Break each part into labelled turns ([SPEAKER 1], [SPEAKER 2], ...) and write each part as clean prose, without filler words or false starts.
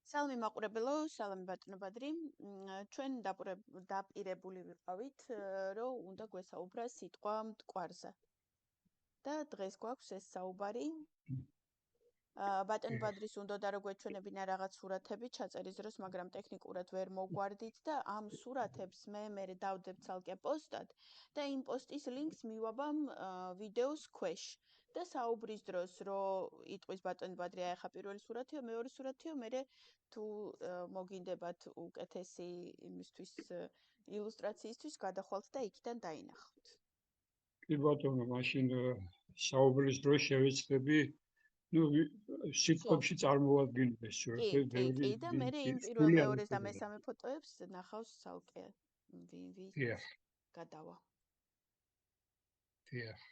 [SPEAKER 1] სალამი მაყურებელო, სალამი ბატონო ბადრი. ჩვენ დაპირებული ვიყავით, რომ უნდა გვესაუბრა სიტყვა მტკვარზე. და დღეს გვაქვს ეს საუბარი. ბატონ ბადრის უნდოდა რომ გვეჩვენებინა რაღაც სურათები ჩაწერის დროს, მაგრამ ტექნიკურად ვერ მოგვარდით და ამ სურათებს მე დავდებ ცალკე პოსტად და იმ პოსტის ლინკს მივაბამ ვიდეოს ქვეშ. და საუბრის დროს რომ იტყვის ბატონ ბადრი აი ახლა პირველი სურათიო, მეორე სურათიო, მე თუ მოგინდებათ უკეთესი იმისთვის ილუსტრაციისთვის გადახვალთ და იქიდან დაინახავთ.
[SPEAKER 2] კი ბატონო, მაშინ საუბრის დროს შევეცდები სიტყვებში წარმოვადგინდეს სურათები.
[SPEAKER 1] კი, და მე იმ პირველ, მეორეს და მესამე ფოტოებს ნახავს ცალკე ვინ გადავა.
[SPEAKER 2] დიახ.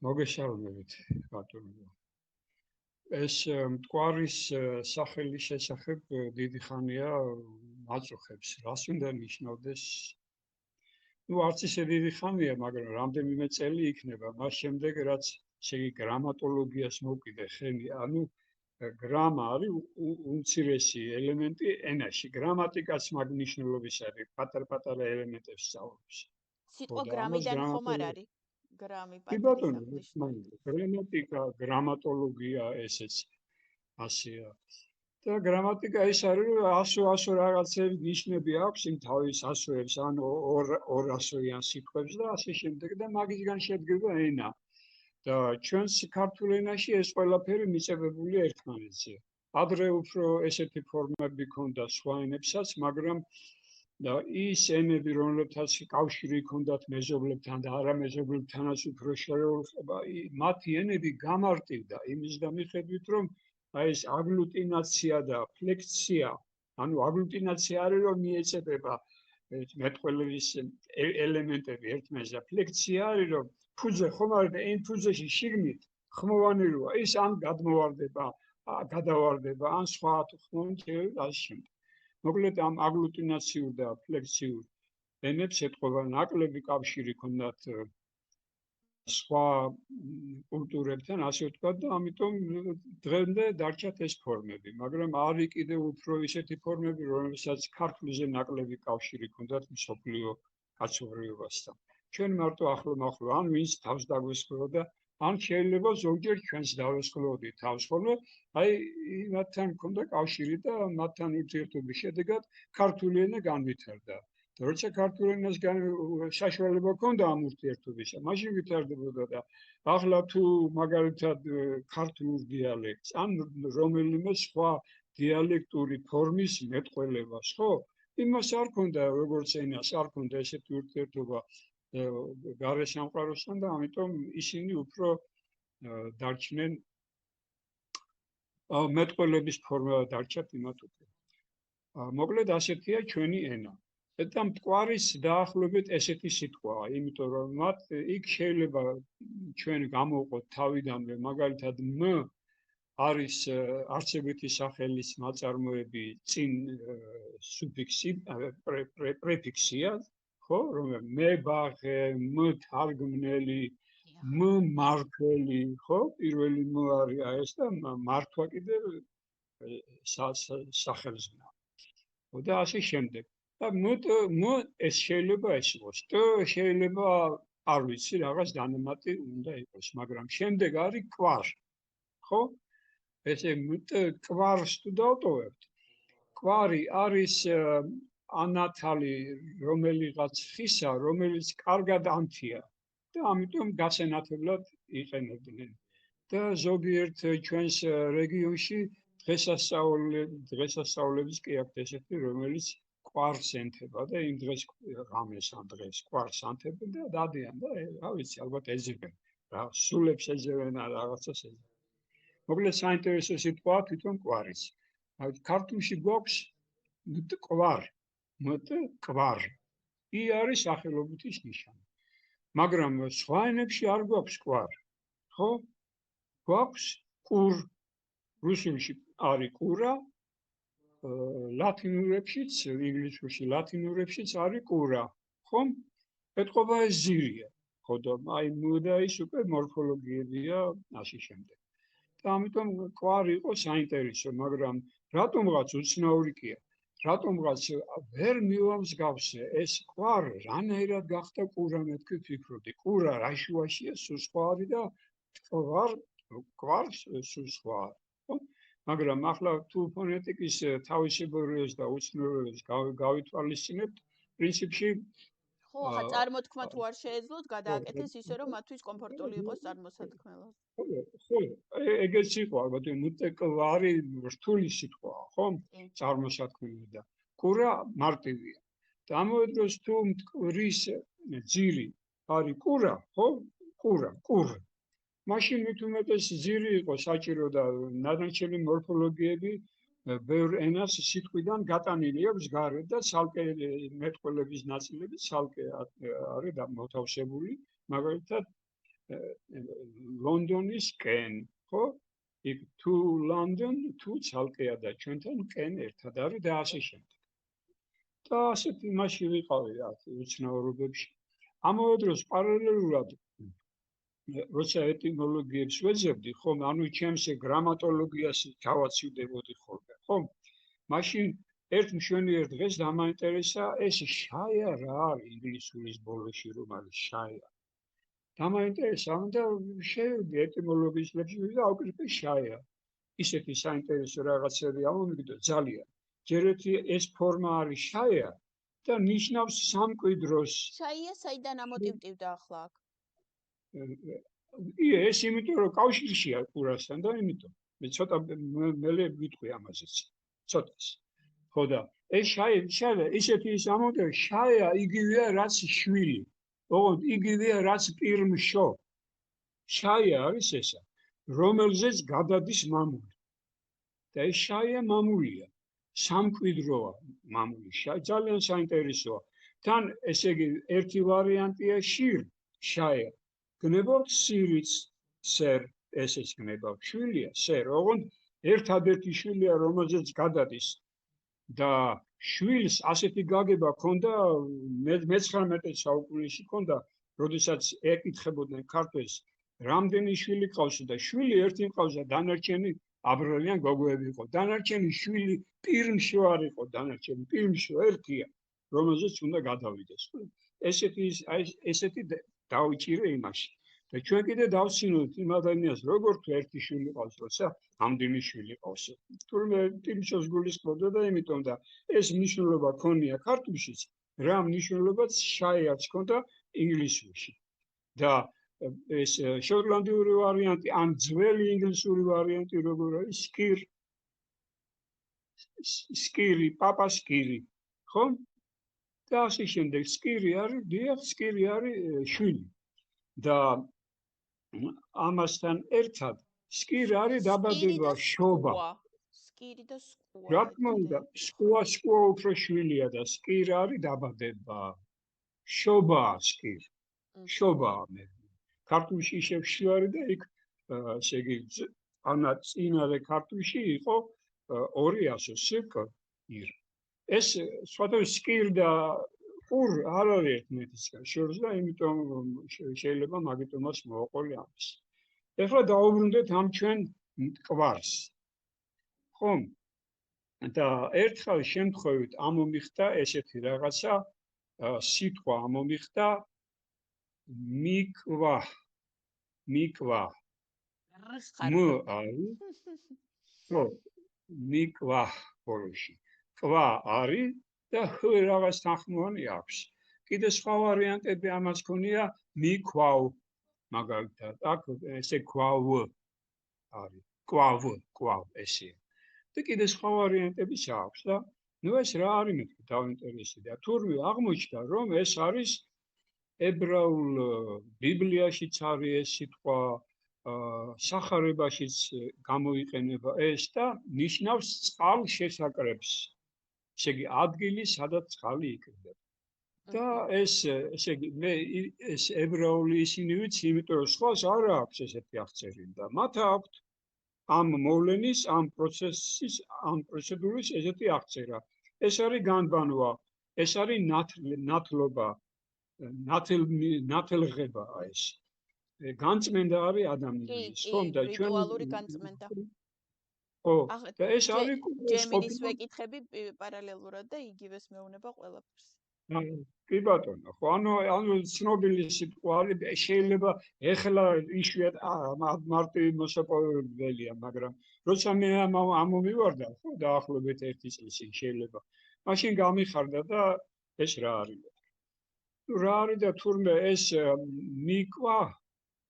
[SPEAKER 2] მოგესალმებით, ბატონო. ეს მტკვარის სახელის შესახებ დიდი ხანია აწუხებს. რას უნდა ნიშნავდეს? არც ისე დიდი ხანია, მაგრამ რამდენიმე წელი იქნება. მას შემდეგ, რაც გრამატოლოგიას მოვკიდე ხელი, ანუ გრამა არის უმცირესი ელემენტი ენაში. გრამატიკაც მაგ მნიშვნელობის არის, პატარ-პატარა ელემენტებს სწავლობს.
[SPEAKER 1] სიტყვა გრამიდან ხომ არ არის? გრამი
[SPEAKER 2] კი ბატონო, გრამატიკა, გრამატოლოგია ესეც ასეა. და გრამატიკა ის არის, რომ 100 რაღაცები ნიშნები აქვს იმ თავის ასოებს, ან 200-იან სიტყვებს და ასე შემდეგ და მაგისგან შედგება ენა. და ჩვენს ქართულ ენაში ეს ყველაფერი მიწებებულია ერთმანეთზე. ადრე უფრო ესეთი ფორმები ჰქონდა სხვა ენებსაც, მაგრამ და ის ენები, რომლებთაც კავშირი ჰქონდათ მეზობლებთან და არამეზობლებთანაც უფრო შეურყება, მათი ენები გამარტივდა იმის მიხედვით, რომ აი ეს აგლუტინაცია და ფლექსია, ანუ აგლუტინაცია არის, რომ მიეწებება მეტყველების ელემენტები ერთმანეთს და ფლექსია არის, რომ ფუძე ხომ არის და იმ ფუძეში შიგნით ხმოვანი როა, ის ან გადავარდება, ან სხვა ხმოვანი ასე შემდეგ. მოკლედ ამ აგლუტინაციურ და ფლექსიურ ენებს ეთყობა ნაკლები კავშირი ჰქონდათ სხვა კულტურებთან, ასე ვთქვათ, და ამიტომ დღემდე დარჩათ ეს ფორმები, მაგრამ არის კიდევ უფრო ისეთი ფორმები, რომელსაც ქართულზე ნაკლები კავშირი ჰქონდათ მსოფლიო კაცობრიობასთან. ჩვენ მარტო ახლო-მახლო ან ვინც თავს დაგვესხმოდა, ან შეიძლება ზოგჯერ ჩვენს დავესხმოდით თავს ხოლმე, აი მათთან ჰქონდა კავშირი და მათთან ურთიერთობის შედეგად ქართული ენა განვითარდა. და როცა ქართულ ენას საშუალება ჰქონდა ამ ურთიერთობისა, მაშინ ვითარდებოდა და ახლა თუ მაგალითად ქართულ დიალექტს, ან რომელიმე სხვა დიალექტური ფორმის მეტყველებას, ხო? იმას არ ჰქონდა როგორც ენას, არ ჰქონდა ესეთი ურთიერთობა გარე სამყაროსთან და ამიტომ ისინი უფრო დარჩნენ მეტყველების ფორმა დარჩათ იმათ უკვე. მოკლედ ასეთია ჩვენი ენა. და მტკვარის დაახლოებით ესეთი სიტყვაა, იმიტომ რომ მათ იქ შეიძლება ჩვენ გამოვყოთ თავიდანვე, მაგალითად մ არის არცებითი სახელის ნაწარმოები წინ სუფიქსი, პრეფიქსია, ხო, რომ მებაღე, მთარგმნელი, მმართველი, ხო, პირველი մ არის ეს და მართვა კიდე სახელზმნა. და ასე შემდეგ. და մ ეს შეიძლება ეს იყოს, და შეიძლება არ ვიცი, რაღაც დანამატი უნდა იყოს, მაგრამ შემდეგ არის კვარ, ხო? ესე კვარს თუ დავტოვებთ, კვარი არის ანათალი რომელიღაც ხისა, რომელიც კარგად ანთია და ამიტომ გასენათებლად იყენებდნენ. და ზოგიერთ ჩვენს რეგიონში დღესასწაულების კი აქვს ესეთი, რომელიც კვარს ენთება და იმ დღეს რამეს ან დღეს კვარს ანთებენ და დადიან და რა ვიცი, ალბათ ეძებენ, რა სულებს ეძებენ ან რაღაცას ეძებენ. მოკლედ საინტერესო სიტყვაა თვითონ კვარის. ქართულში გვაქვს მტკვარ, მტკვარ. ი არის სახელობითის ნიშანი. მაგრამ სხვა ენებში არ გვაქვს კვარ, ხო? გვაქვს კურ, რუსულში არის კურა, ლათინურებშიც, ინგლისურში, ლათინურებშიც არის კურა, ხომ? ეთყობა ეს ზირია, ხო და აი მოდა ის უკვე მორფოლოგიებია ასე შემდეგ. და ამიტომ კვარი იყო საინტერესო, მაგრამ რატომღაც უცნაური კი არა. რატომღაც ვერ მივამსგავსე ეს კვარი რანაირად გახდა ყურა, მეთქი ფიქრობდი. ყურა რა შუაშია, სულ სხვა არის და კვარს სულ სხვა არის. ხო? მაგრამ ახლა თუ ფონეტიკის თავისებურებას და უცნაურობას გავითვალისწინებთ, პრინციპში
[SPEAKER 1] ხო, ხა წარმოთქმა თუ არ შეეძლოთ, გადააკეთეს ისე, რომ მათთვის კომფორტული იყოს წარმოსათქმელად.
[SPEAKER 2] ხო, ეგეც იყო, ალბათ მუტეკვარი რთული სიტყვაა, ხო? წარმოსათქმელი და ყურა მარტივია. და ამავე დროს თუ მტკვრის ძირი არის ყურა, ხო? ყურა. მაშინ მით უმეტეს ძირი იყო საჭირო და ნადანჩენი მორფოლოგიები ბევრ ენას სიტყვიდან გატანილი აქვს გარეთ და ცალკე მეტყველების ნაწილები ცალკე არის მოთავსებული, მაგალითად ლონდონის კენ, ხო? იქ to London, to ცალკეა და ჩვენთან კენ ერთად არის და ასე შემდეგ. და ასეთ იმაში ვიყავი რა, უცნაურობებში. ამავე დროს პარალელურად როცა ეტიმოლოგიებს ვეძებდი, ხომ, ანუ ჩემს გრამატოლოგიას გავაცივდებოდი ხოლმე, ხო? მაშინ ერთ მშვენიერ დღეს დამაინტერესა ეს შაია რა არის ინგლისურის ბოლოში რომ არის შაია. დამაინტერესა და შევედი ეტიმოლოგიის ლექსში და ავკრიფე შაია. ისეთი საინტერესო რაღაცები ამომიგდო ძალიან. ჯერ ერთი ეს ფორმა არის შაია და ნიშნავს სამკვიდროს.
[SPEAKER 1] შაია საიდან ამოტივტივდა ახლა აქ?
[SPEAKER 2] ეს იმიტომ რომ კავშირშია ყურასთან და იმიტომ მე ცოტა მელე ვიტყვი ამაზეც ცოტას ხო და ეს შაია ისეთი ის ამონტე შაია იგივეა რაც შვილი ოღონდ იგივეა რაც პირმშო შაია არის ესა რომელზეც გადადის მამული და ეს შაია მამულია სამკვიდროა მამული ძალიან საინტერესოა თან ესე იგი ერთი ვარიანტია შაია გნებავთ სირიც სერ ესეც გნებავთ შვილია სერ ოღონდ ერთადერთი შვილია რომელზეც გადადის და შვილს ასეთი გაგება ჰქონდა მე-19 საუკუნეში ჰქონდა როდესაც ეკითხებოდნენ ქართველს რამდენი შვილი ყავს და შვილი ერთი ყავს და დანარჩენი აბრალიან გოგოები იყო დანარჩენი შვილი პირმშო არ იყო დანარჩენი პირმშო ერთია რომელზეც უნდა გადავიდეს ესეთი დავიჭირე იმაში და ჩვენ კიდე დავსინოთ იმ ადამიანს როგორ თუ ერთი შვილი ყავს როცა ამდენი შვილი ყავს თურმე ტიმშოს გულისხმობდა და იმიტომ და ეს მნიშვნელობა ქონია ქართულშიც რა მნიშვნელობაც შაიაც ქონდა ინგლისურში და ეს შოტლანდიური ვარიანტი ან ძველი ინგლისური ვარიანტი როგორ არის სკირი პაპასკირი ხო და ასე შემდეგ სკირი არის დიახ სკირი არის შვილი და ამასთან ერთად სკირი არის დაბადება შობა
[SPEAKER 1] სკირი და სკუა
[SPEAKER 2] რა თქმა უნდა სკუა უფრო შვილია და სკირი არის დაბადება შობა სკირი შობა მე ქართულში ისევ შვარი და იქ ესე იგი ანა წინარე ქართულში იყო 200 სკ ირ ეს სხვადასხვა სკირი და ყურ არ არის ერთმანეთისგან შორს და იმიტომ შეიძლება მაგიტომაც მოვაყოლე ამის. ეხლა დავუბრუნდეთ ამ ჩვენ მტკვარს. ხომ? და ერთხელ შემთხვევით ამომიხდა ესეთი რაღაცა სიტყვა ამომიხდა მიკვა მ არის ხო მიკვა ბოლოში ყვა არის და რაღაც თანხმოვანი აქვს. კიდე სხვა ვარიანტები ამას ქონია მიქვავ მაგალითად აქ ესე ქვავ არის კვავ ესე და კიდე სხვა ვარიანტებიც აქვს და ნუ ეს რა არის მეთქი დავინტერესდა თურმე აღმოჩნდა რომ ეს არის ებრაულ ბიბლიაშიც არის ეს სიტყვა სახარებაშიც გამოიყენება ეს და ნიშნავს წყალშესაკრებს ესე იგი ადგილი სადაც წყალი იკრიბება და ეს ესე იგი მე ეს ებრაული ისინი ვიცი იმიტომ რომ სხვას არ აქვს ესეთი აღწერილი და მათ აქვთ ამ მოვლენის ამ პროცესის ამ პროცედურის ესეთი აღწერა ეს არის განბანვა ეს არის ნათლობა ნათელღება ეს განწმენდა არის ადამიანის, ხომ და ჩვენ
[SPEAKER 1] რიტუალური განწმენდა.
[SPEAKER 2] ხო,
[SPEAKER 1] ახლა
[SPEAKER 2] და ეს არის ეს
[SPEAKER 1] ჯემინის ვეკითხები პარალელურად და იგივეს მეუნება ყველაფერს.
[SPEAKER 2] კი ბატონო, ხო, ანუ ცნობილი სიტყვა არის, შეიძლება ეხლა იშვიათ მარტივი მოსაპოვებელია, მაგრამ როცა მე ამომივარდა, ხო, დაახლოებით 1 წლის შეიძლება. მაშინ გამიხარდა და ეს რა არის? რა არის და თურმე ეს მიკვა,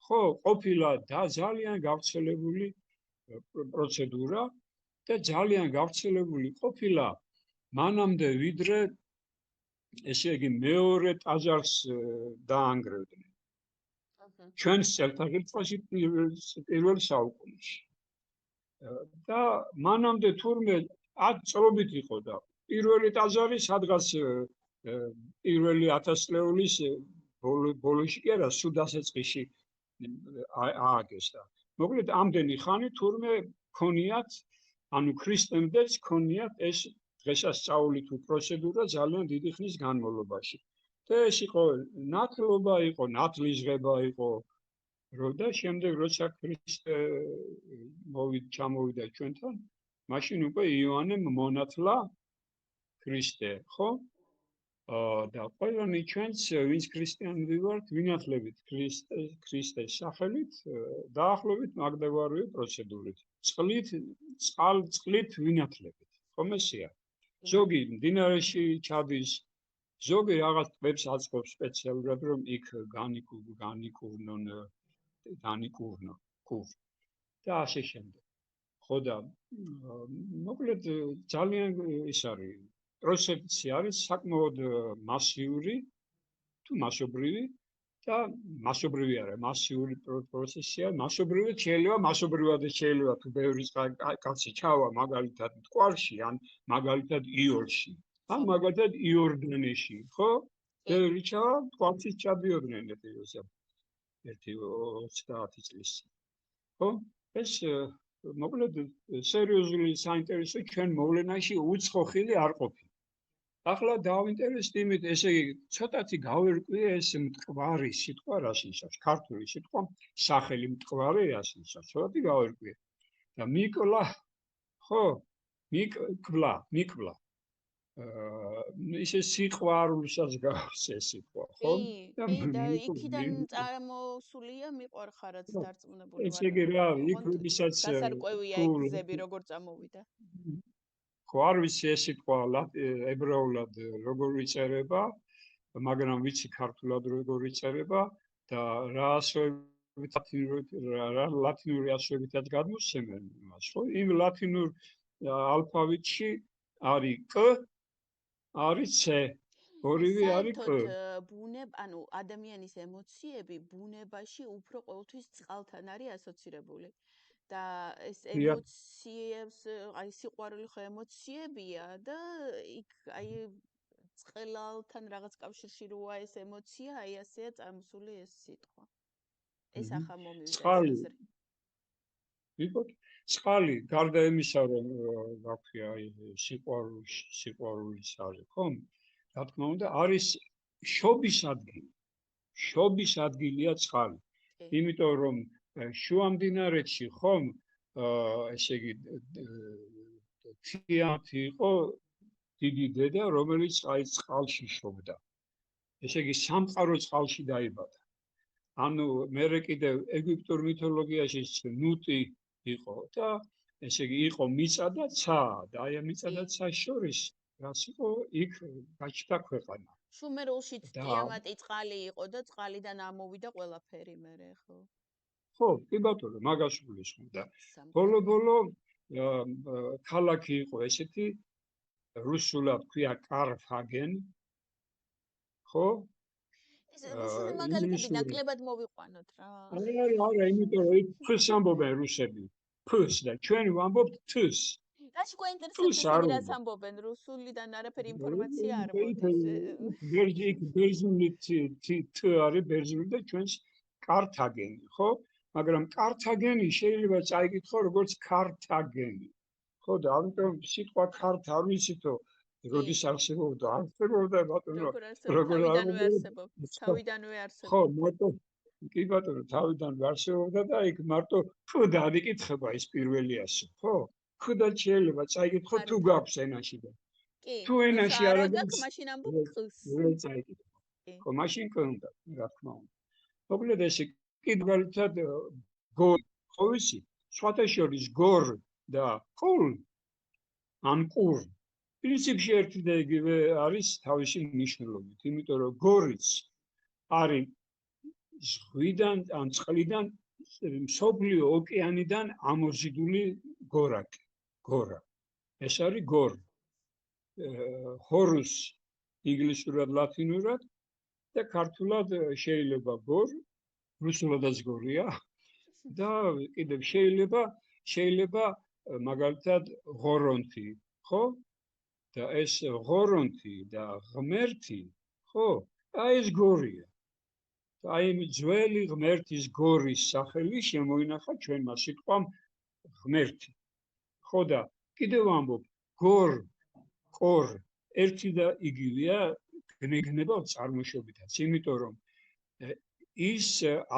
[SPEAKER 2] ხო, ყოფილა და ძალიან გავრცელებული პროცედურა და ძალიან გავრცელებული ყოფილა მანამდე ვიდრე ესე იგი მეორე ტაძარს დაანგრევდნენ. ჩვენს წელთაღრიცხვაში პირველ საუკუნეში. და მანამდე თურმე 10 წლობით იყო და პირველი ტაძარი სადღაც პირველი 1000 წლეულის ბოლოში კი არა, სულ დასაწყისში ააგეს და მოკლედ ამდენი ხანი თურმე ქონიათ, ანუ ქრისტემდეც ქონიათ ეს დღესასწაული თუ პროცედურა ძალიან დიდი ხნის განმავლობაში. და ეს იყო ნათლობა, იყო ნათლისღება, იყო და შემდეგ როცა ქრისტე ჩამოვიდა ჩვენთან, მაშინ უკვე იოანემ მონათლა ქრისტე, ხო? და ყველანი ჩვენც ვინც ქრისტიანები ვართ, ვინათლებით ქრისტეს სახელით, დაახლოებით მაგდაგვარვე პროცედურით. წყლით ვინათლებით. ხომ ესეა? ზოგი მდინარეში ჩადის, ზოგი რაღაც ტბებს აწყობს სპეციალურად, რომ იქ განიკურნო და ასე შემდეგ. ხო და მოკლედ ძალიან ის არის პროცესი არის საკმაოდ მასიური თუ მასობრივი და მასობრივი არა, მასიური პროცესია, მასობრივი შეიძლება, მასობრივად შეიძლება თუ ბევრი კაცი ჩავა მაგალითად მტკვარში, ან მაგალითად იორში, ან მაგალითად იორდანეში, ხო? ბევრი ჩავა მტკვარში ჩადიოდნენ ერთიოსა. 30 წლის. ხო? ეს მოკლედ სერიოზული საინტერესო ჩვენ მოვლენაში უცხო ხილი არ ყოფილა. ახლა დავინტერესდი იმით, ესე იგი, ცოტათი გავერკვიე ეს მტკვარი სიტყვა რას ნიშნავს, ქართული სიტყვა, სახელი მტკვარი რას ნიშნავს, ცოტათი გავერკვიე. და მიკლა, ხო, მიკლა. ისე სიყვარულსაც გავს ეს სიტყვა, ხო?
[SPEAKER 1] და იქიდან წარმოსულია მიყვარხარაც დარწმუნებული ვარ.
[SPEAKER 2] ესე იგი რა, იქ როდესაც
[SPEAKER 1] გასარკვევია იქ გზები როგორ წამოვიდა.
[SPEAKER 2] ხო, არ ვიცი ეს სიტყვა ებრაულად როგორ იწერება, მაგრამ ვიცი ქართულად როგორ იწერება და რა ასოებით ლათინური ასოებითაც გადმოსცემენ მას, ხო? იმ ლათინურ ალფავიტში არის კ, არის C, ორივე არის კ.
[SPEAKER 1] ანუ ადამიანის ემოციები ბუნებაში უფრო ყოველთვის წყალთან არის ასოცირებული. და ეს ემოციებს, აი სიყვარული ხო ემოციებია და იქ აი წყალთან რაღაც კავშირში როა ეს ემოცია, აი ასეა წარმოსული ეს სიტყვა. ეს ახლა მომივიდა ეს აზრი.
[SPEAKER 2] ვიყოთ, წყალი გარდა იმისა, რომ რა ქვია, აი სიყვარულის არის, ხო? რა თქმა უნდა, არის შობის ადგილი. შობის ადგილია წყალი. იმიტომ რომ შუამდინარეთში ხომ ესე იგი თიანთი იყო დიდი დედა, რომელიც აი წყალში შობდა. ესე იგი სამყარო წყალში დაიბადა. ანუ მერე კიდევ ეგვიპტურ მითოლოგიაში ნუტი იყო და ესე იგი იყო მიწა და ცა და აი მიწა და ცას შორის რაც იყო იქ გაჩნდა ქვეყანა.
[SPEAKER 1] შუმერულშიც ტიამატი წყალი იყო და წყალიდან ამოვიდა ყველაფერი მერე, ხო?
[SPEAKER 2] ხო, კი ბატონო, მაგას გულისხმობ და ბოლო ქალაქი იყო ესეთი რუსულად ქვია კარფაგენი. ხო?
[SPEAKER 1] ეს რუსული მაგალითები ნაკლებად მოვიყვანოთ რა.
[SPEAKER 2] არა, იმიტომ რომ იქ ფს ამბობენ რუსები. ფს და ჩვენ ვამბობთ თს.
[SPEAKER 1] რაში გვაინტერესებს რას ამბობენ რუსულიდან არაფერი ინფორმაცია არ მოდის.
[SPEAKER 2] ბერძნული თ არის ბერძნული და ჩვენს კართაგენი, ხო? მაგრამ კართაგენი შეიძლება წაიკითხო როგორც ქართაგენი. ხო და ამიტომ სიტყვა ქართ არ ვიცითო როდის არსებობდა, ბატონო,
[SPEAKER 1] როგორ თავიდანვე არსებობს.
[SPEAKER 2] ხო, კი ბატონო, თავიდან ვარსებობდა და იქ მარტო თუ დაიკითხება ის პირველი ასო, ხო? ხუდად შეიძლება წაიკითხო თუ გაქვს ენაში და
[SPEAKER 1] კი,
[SPEAKER 2] თუ ენაში არ
[SPEAKER 1] გაქვს, მაშინ ამბობ ყს.
[SPEAKER 2] ვერ წაიკითხო. ხო, მაშინ კონდა, რა თქმა უნდა. მოკლედ ესე კიდევ გორ, ხო ვიცი, სხვათა შორის გორ და ყურ ან ყურ პრინციპში ერთი და იგივე არის თავისი მნიშვნელობით, იმიტომ რომ გორიც არის ზღვიდან ან წყლიდან მსოფლიო ოკეანიდან ამოზიდული გორაკი, გორა. ეს არის გორ. ჰორუს ინგლისურად, ლათინურად და ქართულად შეიძლება გორ, რუსულადაც გორია და კიდევ შეიძლება მაგალითად ღორონთი, ხო? და ეს ღორონთი და ღმერთი, ხო? აი ეს გორია. აი ძველი ღმერთის გორის სახელი შემოინახა ჩვენმა სიტყვამ ღმერთი. ხო და კიდევ ამბობ გორ, ყორ ერთი და იგივეა გნებავ წარმოშობითაც, იმიტომ რომ ის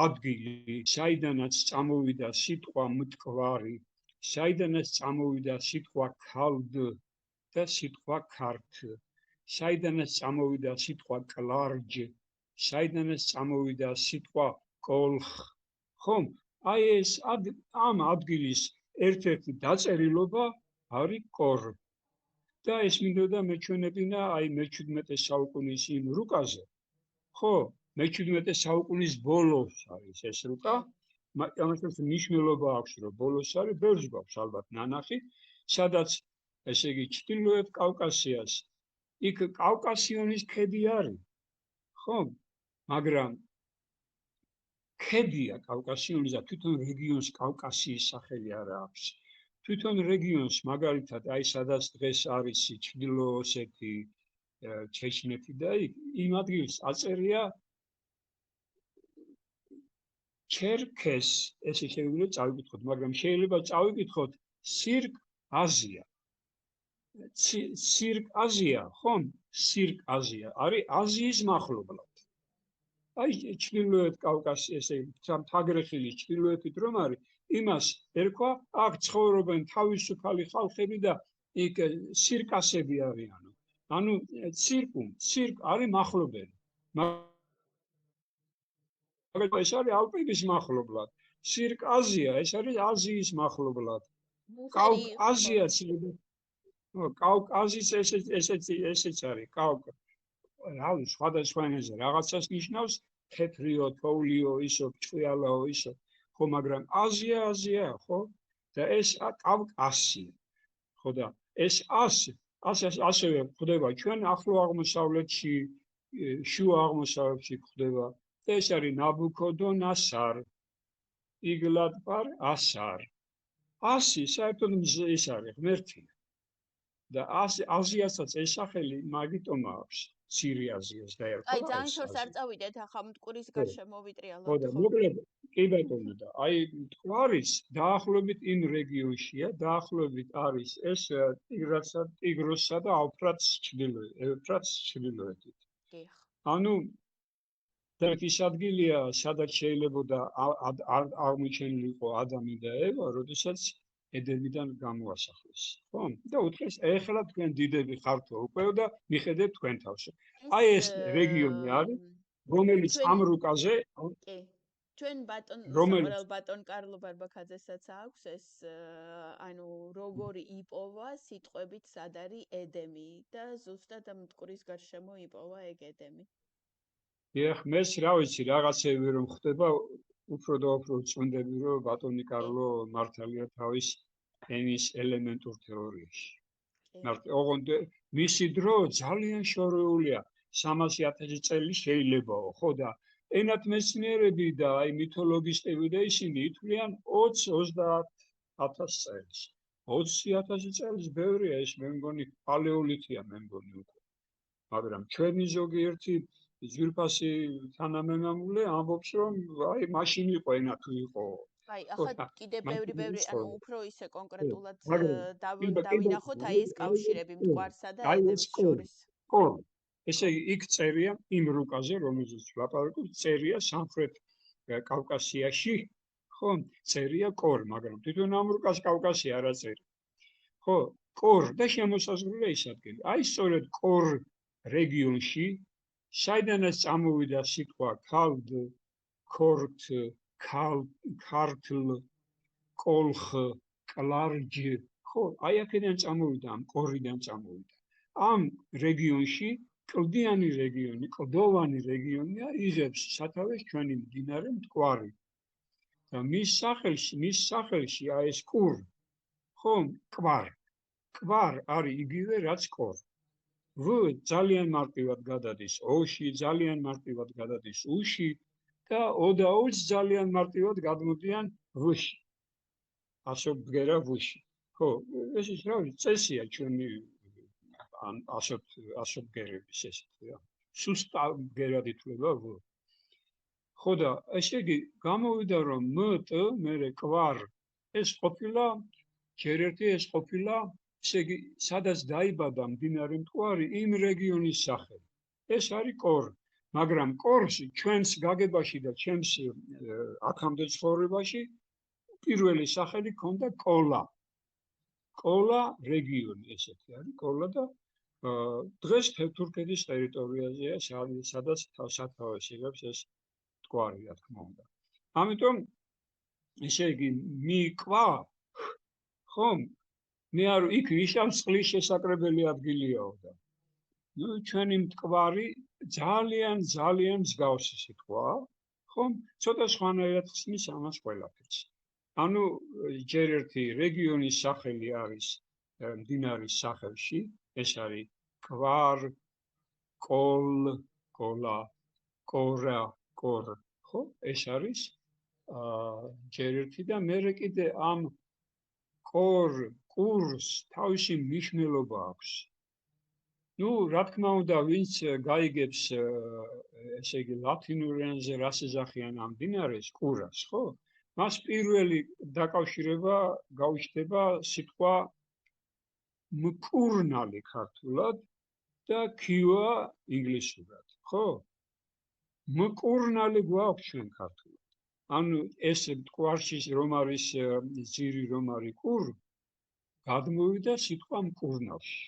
[SPEAKER 2] ადგილი, საიდანაც წამოვიდა სიტყვა მტკვარი, საიდანაც წამოვიდა სიტყვა ქალდ და სიტყვა ქართ, საიდანაც წამოვიდა სიტყვა კლარჯ, საიდანაც წამოვიდა სიტყვა კოლხ, ხომ? აი ეს ამ ადგილის ერთ-ერთი დაწერილობა არის კორ. და ეს მინდოდა მეჩვენებინა აი მე-17 საუკუნის იმ რუკაზე, ხო? მე-17 საუკუნის ბოლოს არის ეს რუკა, ამასაც მნიშვნელობა აქვს, რომ ბოლოს არის, ბევრს გვაქვს ალბათ ნანახი, სადაც ესე იგი ჩრდილოეთ კავკასიას, იქ კავკასიონის ქედი არის, ხო? მაგრამ ქედია კავკასიონის და თვითონ რეგიონს კავკასიის სახელი არ აქვს. თვითონ რეგიონს მაგალითად აი სადაც დღეს არის ჩრდილო ოსეთი, ჩეჩნეთი და იმ ადგილს აწერია ჩერქეს, ესე შეგვიძლია წავიკითხოთ, მაგრამ შეიძლება წავიკითხოთ სირკ აზია. სირკ აზია, ხომ? სირკ აზია არის აზიის მახლობლად. აი ჩრდილოეთ კავკასია, ესე თაგრეხილის ჩრდილოეთით რომ არის, იმას ერქვა, აქ ცხოვრობენ თავისუფალი ხალხები და იქ სირკასები არიანო. ანუ სირკ არის მახლობელი. მაგრამ ეს არის ალპების მახლობლად. სირკ აზია, ეს არის აზიის მახლობლად. კავკაზიაც კავკაზის ესეც არის, რავი, სხვადასხვა ენაზე რაღაცას ნიშნავს, თეთრიო, თოვლიო, ისო, ჭყიალაო, ისო. ხო, მაგრამ აზია, ხო? და ეს კავკასია. ხო და ეს ასევე გვხვდება ჩვენ ახლო აღმოსავლეთში, შუა აღმოსავლეთში გვხვდება. ეს არის ნაბუქოდონოსორ, იგლად-პარ ასარ. ასი საერთოდ ეს არის ღმერთია. და აზიასაც ეს სახელი მაგიტომ აქვს. ცირე აზიას დაერქვა.
[SPEAKER 1] აი, ძალიან შორს არ წავიდეთ, ახლა მტკვრის გარშემო ვიტრიალოთ.
[SPEAKER 2] ხო და მოკლედ კი ბატონო და აი მტკვარის დაახლოებით იმ რეგიონშია, დაახლოებით არის ეს ტიგროსსა და ევფრატს ჩრდილოეთით.
[SPEAKER 1] კი. ანუ
[SPEAKER 2] და ის ადგილია, სადაც შეიძლება აღმოჩენილიყო ადამი და ევა, როდესაც ედენიდან გამოასახლეს, ხო? და უთხრეს, ეხლა თქვენ დიდები ხართო უკვე და მიხედეთ თქვენ თავს. აი ეს რეგიონი არის, რომელიც ამ რუკაზე,
[SPEAKER 1] კი. ჩვენ საყვარელ ბატონ კარლო ბარბაქაძესაც აქვს ეს, ანუ როგორი იპოვა სიტყვებით სად არის ედემი და ზუსტად ამ მტკვრის გარშემო იპოვა ეგ ედემი.
[SPEAKER 2] ეხ, მეც რა ვიცი, რაღაცები რომ ხდება, უფრო და უფრო წვდები, რომ ბატონი კარლო მართალია თავის ენის ელემენტურ თეორიაში. ოღონდ მისი დრო ძალიან შორეულია, 300,000 წელი შეიძლებაო, ხო და ენათმეცნიერები და აი მითოლოგისტები და ისინი ითვლიან 20-30,000 წელს. 20,000 წელს ბევრია, ეს მე მგონი პალეოლითია მე მგონი უკვე. მაგრამ ჩვენი ზოგიერთი ძვირფასი თანამემამულე ამბობს, რომ აი მაშინ იყო ენა თუ იყო.
[SPEAKER 1] აი, ახლა კიდე ბევრი, ანუ უფრო ისე კონკრეტულად დავინახოთ აი ეს კავშირები მტკვარსა და ედემს შორის.
[SPEAKER 2] ესე იგი იქ წერია იმ რუკაზე, რომელზეც ვლაპარაკობ, წერია სამხრეთ კავკასიაში, ხო, წერია კორ, მაგრამ თვითონ ამრუკას კავკასია არ აწერია. ხო, კორ და შემოსაზღვრულია ის ადგილი. აი სწორედ კორ რეგიონში, საიდანაც წამოვიდა სიტყვა ქალდ, ქორთ, ქართლ, კოლხ, კლარჯ, ხო, აი აქედან წამოვიდა, ამ კორიდან წამოვიდა. ამ რეგიონში კლდიანი რეგიონი, კლდოვანი რეგიონია, იღებს სათავეს ჩვენი მდინარე მტკვარი. და მის სახელში აი ეს კურ, ხო, კვარ არის იგივე რაც კორ. ვ ძალიან მარტივად გადადის ოში, ძალიან მარტივად გადადის უში და ო და ოს ძალიან მარტივად გადმოდიან ვში. ასო ბგერა ვში. ხო, ეს ის რა ვიცი, წესია ჩვენი ან ასო ბგერების ესეთი რა. სუსტა ბგერად ითვლება ვ. ხო და ესე იგი გამოვიდა რომ მტ მერე კვარ ეს ყოფილა ჯერ ერთი ეს ყოფილა ესე იგი სადაც დაიბადა მდინარე მტკვარი იმ რეგიონის სახელი. ეს არის კორ, მაგრამ კორში ჩვენს გაგებაში და ჩემს აქამდე ცხოვრებაში პირველი სახელი ქონდა კოლა. კოლა რეგიონი ესეთი არის კოლა და დღეს თურქეთის ტერიტორიაზეა სადაც სათავეს იღებს ეს მტკვარი, რა თქმა უნდა. ამიტომ ესე იგი მიკვა ხომ მე არ იქ ნიშნავს წყლის შესაკრებელი ადგილიაო და ნუ ჩვენი მტკვარი ძალიან მსგავსი სიტყვაა, ხომ? ცოტა სხვანაირად ხსნის ამას ყველაფერს. ანუ ჯერ ერთი რეგიონის სახელი არის მდინარის სახელში, ეს არის კვარ, კოლ, კოლა, კორა, კორ, ხო? ეს არის ჯერ ერთი და მერე კიდე ამ კურს თავისი მნიშვნელობა აქვს. ნუ რა თქმა უნდა, ვინც გაიგებს ესე იგი ლათინურ ენაზე რას ეძახიან ამ მდინარეს, კურას, ხო? მას პირველი დაკავშირება გაუჩნდება სიტყვა მკურნალი ქართულად და ქივა ინგლისურად, ხო? მკურნალი გვაქვს ჩვენ ქართულად. ანუ ეს მტკვარში რომ არის ძირი რომ არის კურ, გადმოვიდა სიტყვა მკურნალში.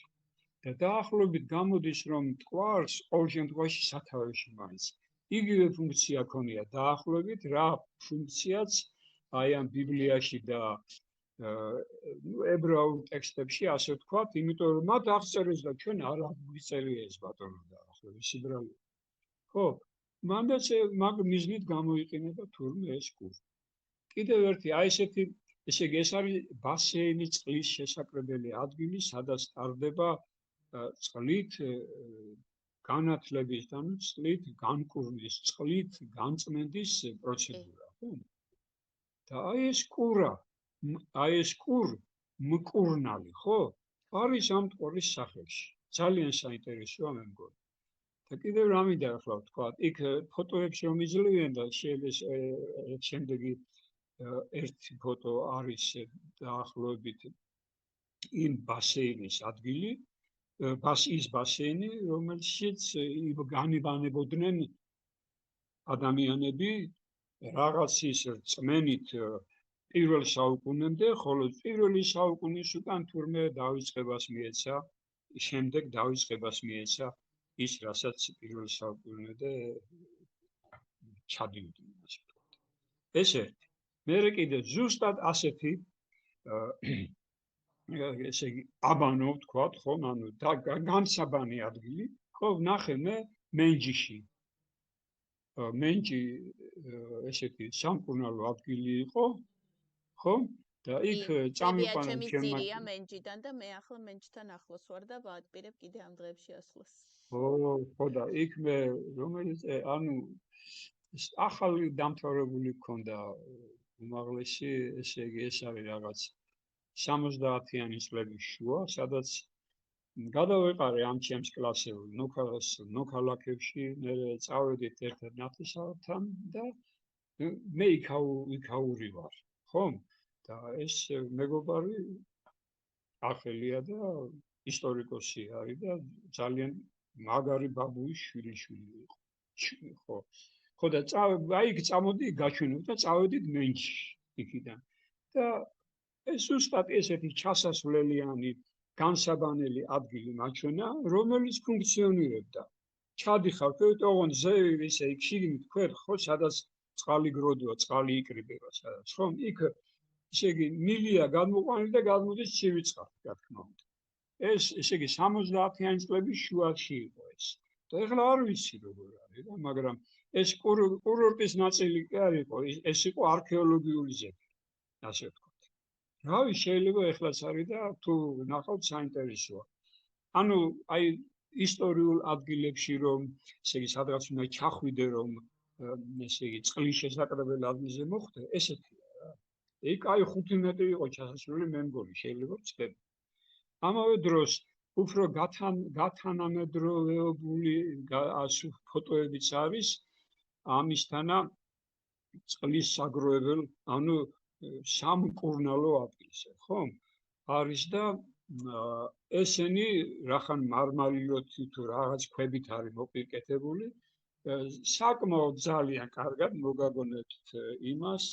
[SPEAKER 2] და დაახლოებით გამოდის რომ მტკვარს ყოველ შემთხვევაში სათავეში მაინც იგივე ფუნქცია ქონია დაახლოებით რა ფუნქციაც აი ამ ბიბლიაში და ებრაულ ტექსტებში ასე ვთქვათ, იმიტომ რომ მათ აღწერეს და ჩვენ არ აღწერია ეს ბატონო დაახლოებით სიბრალე. ხო, მანდაც მაგ მიზნით გამოიყენება თურმე ეს კური. კიდევ ერთი აი ესეთი, ესე იგი ეს არის ბასეინი, წყლის შესაკრებელი ადგილი, სადაც ტარდება წყლით განათლების და წყლით განკურნის, წყლით განწმენდის პროცედურა, ხო? და აი ეს კურ მკურნალი, ხო? არის ამ მტკვრის სახელში. ძალიან საინტერესოა მე მგონი. და კიდევ რა მინდა ახლა ვთქვა, იქ ფოტოებს რომ იძლევიან და შეიძლება შემდეგი ერთი ფოტო არის დაახლოებით იმ ბასეინის ადგილი, ის ბასეინი, რომელშიც განიბანებოდნენ ადამიანები რაღაცის რწმენით პირველ საუკუნემდე, ხოლო პირველი საუკუნის უკან თურმე დავიწყებას მიეცა, შემდეგ დავიწყებას მიეცა ის, რასაც პირველ საუკუნემდე ჩადიოდნენ, ასე ვთქვათ. ეს ერთი. მერე კიდე ზუსტად ასეთი ესე იგი აბანო ვთქვათ, ხომ, ანუ განსაბანი ადგილი, ხო, ვნახე მე მენჯიში. მენჯი ესეთი სამკურნალო ადგილი იყო, ხო? და იქ წამიყვანენ
[SPEAKER 1] ჩემმა მენჯიდან და მე ახლა მენჯთან ახლოს ვარ და ვაადპირებ კიდე ამ დღეებში ასვლას.
[SPEAKER 2] ხო და იქ მე რომელიც ანუ ახალი დამთავრებული ქონდა უმაღლესი, ესე იგი ეს არის რაღაც 70-იანი წლების შუა, სადაც გადავეყარე ამ ჩემს კლასეულ ნოქალაკებში, მე წავედით ერთ ნათესავთან და მე იქაური ვარ, ხო? და ეს მეგობარი ახელია და ისტორიკოსი არის და ძალიან მაგარი ბაბუის შვილი იყო. ხო. ხო და აი წამოდი გაჩვენო და წავედით მენჩში იქიდან. და ეს ზუსტად ესეთი ჩასასვლელიანი განსაბანელი ადგილი მაჩვენა, რომელიც ფუნქციონირებდა. ჩადიხარ, ოღონდ ზევი ისე იქ შიგნით ქვერ, ხო, სადაც წყალი გროდოა, წყალი იკრიბება სადაც, ხო? იქ ესე იგი მილია გადმოყვანილი და გადმოდის ცივი წყალი, რა თქმა უნდა. ეს ესე იგი 70-იანი წლების შუაში იყო ეს. და ეხლა არ ვიცი როგორ არის და მაგრამ ეს კურორტის ნაწილი კი არ იყო, ეს იყო არქეოლოგიური ძეგლი, ასე ვთქვათ. რავი, შეიძლება ეხლაც არის და თუ ნახავთ საინტერესოა. ანუ აი ისტორიულ ადგილებში რომ ესე იგი სადღაც უნდა ჩახვიდე რომ ესე იგი წყლის შესაკრებელ ადგილზე მოხვდე, ესეთია რა. იქ აი 5 მეტრი იყო ჩასასვლელი, მე მგონი შეიძლება ვწდები. ამავე დროს უფრო გათანამედროვეობული ფოტოებიც არის ამისთანა წყლის საგროვებელ, ანუ სამკურნალო ადგილზე, ხო? არის და ესენი რახან მარმარილოთი თუ რაღაც ქვებით არის მოპირკეთებული, საკმაოდ ძალიან კარგად მოგაგონებთ იმას,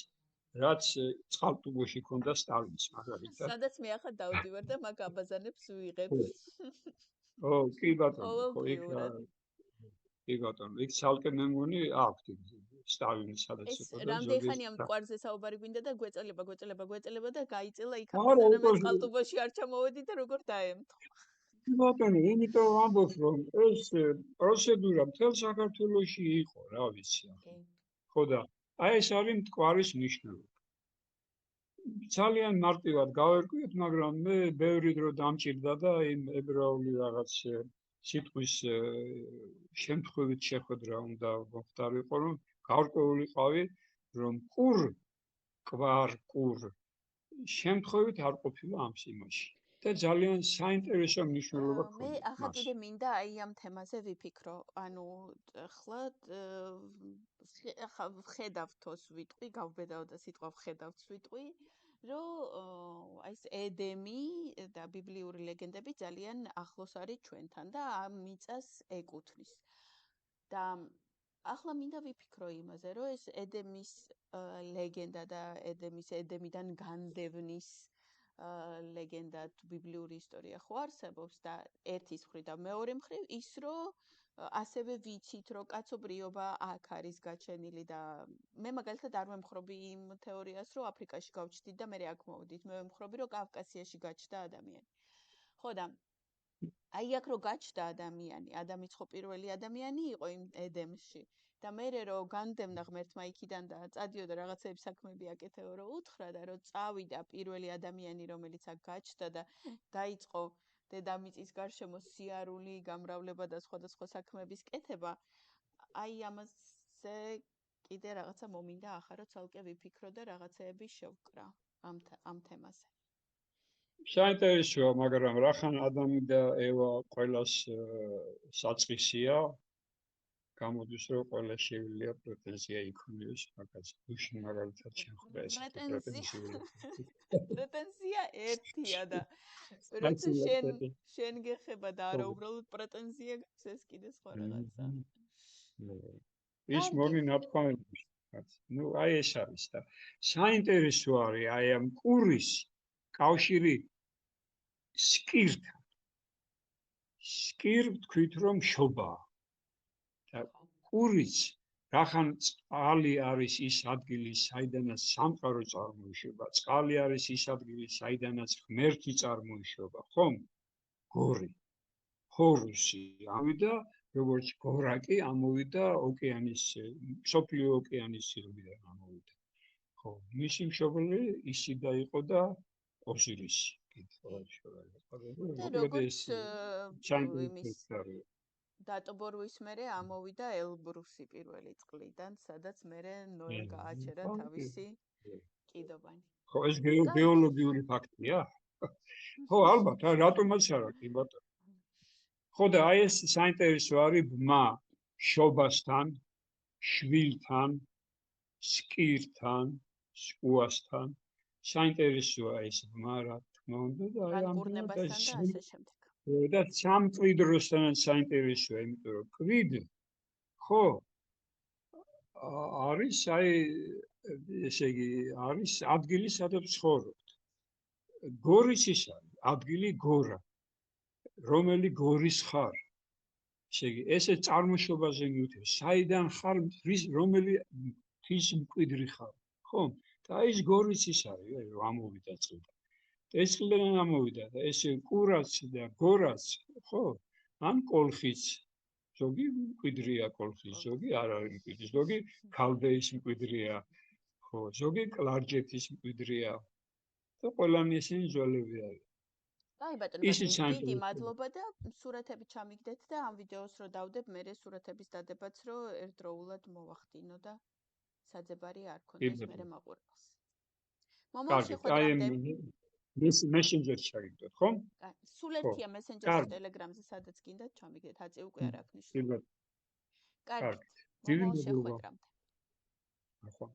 [SPEAKER 2] რაც წყალტუბოში ქონდა სტალინის მაგალითად.
[SPEAKER 1] სადაც მე ახლა დავდივარ და მაგ აბაზანებს ვიღებ.
[SPEAKER 2] ო, კი ბატონო, ხო იქ
[SPEAKER 1] ყოველდღიურად.
[SPEAKER 2] კი ბატონო, იქ ცალკე მე მგონი აქვს სტალინის სადაც
[SPEAKER 1] ეს
[SPEAKER 2] იყო და
[SPEAKER 1] რამდენი ხანია მტკვარზე საუბარი გვინდა და გვეწელება და გაიწელა იქამდე
[SPEAKER 2] არა,
[SPEAKER 1] სანამ
[SPEAKER 2] უკვე
[SPEAKER 1] წყალტუბოში არ ჩამოვედი და როგორ დაემთხვა.
[SPEAKER 2] ბატონო, იმიტომ ამბობ რომ ეს პროცედურა მთელ საქართველოში იყო, რა ვიცი ახლა. ხო და აი ეს არის მტკვარის მნიშვნელობა. ძალიან მარტივად გავერკვიეთ, მაგრამ მე ბევრი დრო დამჭირდა და იმ ებრაული რაღაც სიტყვის შემთხვევით შეხვედრა უნდა მოხდარიყო, რომ გავარკვეულიყავი, რომ კურ შემთხვევით არ ყოფილა ამ სიმაში. და ძალიან საინტერესო მნიშვნელობა
[SPEAKER 1] მე
[SPEAKER 2] ქონდა.
[SPEAKER 1] ახლა კიდე მინდა აი ამ თემაზე ვიფიქრო. ანუ ახლა ვხედავთოს ვიტყვი, გავბედაო და სიტყვა ვხედავთ ვიტყვი, რომ აი ეს ედემი და ბიბლიური ლეგენდები ძალიან ახლოს არის ჩვენთან და ამ მიწას ეკუთვნის. და ახლა მინდა ვიფიქრო იმაზე, რომ ეს ედემის ლეგენდა და ედემიდან განდევნის ლეგენდა თუ ბიბლიური ისტორია ხო არსებობს და ერთის მხრივ და მეორე მხრივ ის რომ ასევე ვიცით რომ კაცობრიობა აქ არის გაჩენილი და მე მაგალითად არ ვემხრობი იმ თეორიას რომ აფრიკაში გავჩდით და მე აქ მოვიდით მე ვემხრობი რომ კავკასიაში გაჩნდა ადამიანი ხო და აი აქ რო გაჩნდა ადამიანი ადამის ხო პირველი ადამიანი იყო იმ ედემში და მე რომ განდევნა ღმერთმა იქიდან და წადიოდა რაღაცების საქმეები აკეთეო რომ უთხრა და რომ წავიდა პირველი ადამიანი რომელიც აქ გაჩნდა და დაიწყო დედამიწის გარშემო სიარული გამრავლება და სხვადასხვა საქმეების კეთება აი ამაზე კიდე რაღაცა მომინდა ახლა რომ ცალკე ვიფიქრო და რაღაცეები შევკრა ამ თემაზე
[SPEAKER 2] საინტერესოა, მაგრამ რახან ადამი და ევა ყველას საწყისია გამოდის რომ ყველა შეუძლია პრეტენზია იქონიოს მაგას გუშინ მაგალითად შეხვდა ეს
[SPEAKER 1] პრეტენზია ერთია და შენ გეხება და არა უბრალოდ პრეტენზია გაქვს ეს კიდე სხვა რაღაცა
[SPEAKER 2] ის მორნი ნათქვამები ну აი ეს არის და საინტერესო არის აი ამ კურის კავშირი სკირ თქვით რომ შობა და კურიც რახან წყალი არის ის ადგილი საიდანაც სამყარო წარმოიშობა წყალი არის ის ადგილი საიდანაც ღმერთი წარმოიშობა ხომ გორი ჰორუსი ამიდა როგორც გორაკი ამოვიდა ოკეანის სოფლიო ოკეანის სიღრმიდან ამოვიდა ხო მისი მშობელი ისიდა იყო და ოსირისი
[SPEAKER 1] დატობორვის მერე ამოვიდა ელბრუსი პირველი წყლიდან, სადაც მერე ნოემ გააჩერა თავისი კიდობანი.
[SPEAKER 2] ხო, ეს გეოლოგიური ფაქტია? ხო, ალბათ, რატომაც არა, კი ბატონო. ხო და აი ეს საინტერესო არის ბმა შობასთან, შვილთან, სკირთან, სკუასთან. საინტერესოა ეს ბმა რა თქმა უნდა და აი ამ და სამკვიდროსთან საინტერესოა, იმიტომ რომ კვიდ ხო არის აი ესე იგი არის ადგილი სადაც ცხოვრობთ. გორის ის არის ადგილი გორა, რომელი გორის ხარ. ესე იგი ესე წარმოშობაზე მივთქვი, საიდან ხარ, რომელი თის მკვიდრი ხარ, ხო? და ის გორის ის არის, რომ ამოვიდა წილად. ეს წილიდან ამოვიდა და ესე კურაც და გორაც, ხო? ან კოლხიც. ზოგი მკვიდრია კოლხის, ზოგი არ არის მკვიდრი, ზოგი ქალდეის მკვიდრია, ხო, ზოგი კლარჯეთის მკვიდრია და ყველანი ისინი ძველები არის.
[SPEAKER 1] აი ბატონო, დიდი მადლობა და სურათები ჩამიგდეთ და ამ ვიდეოს რო დავდებ, მე სურათების დადებაც რო ერთდროულად მოვახდინო და საძებარი არ ქონდეს მე მაყურებელს. მომავალ შეხვედრამდე
[SPEAKER 2] მესენჯერში ჩაგიგდოთ, ხო?
[SPEAKER 1] სულ ერთია მესენჯერში, ტელეგრამზე, სადაც გინდათ ჩამიგდეთ, აწი უკვე არ აქვს მნიშვნელობა. კარგით. მომავალ შეხვედრამდე.
[SPEAKER 2] ახლა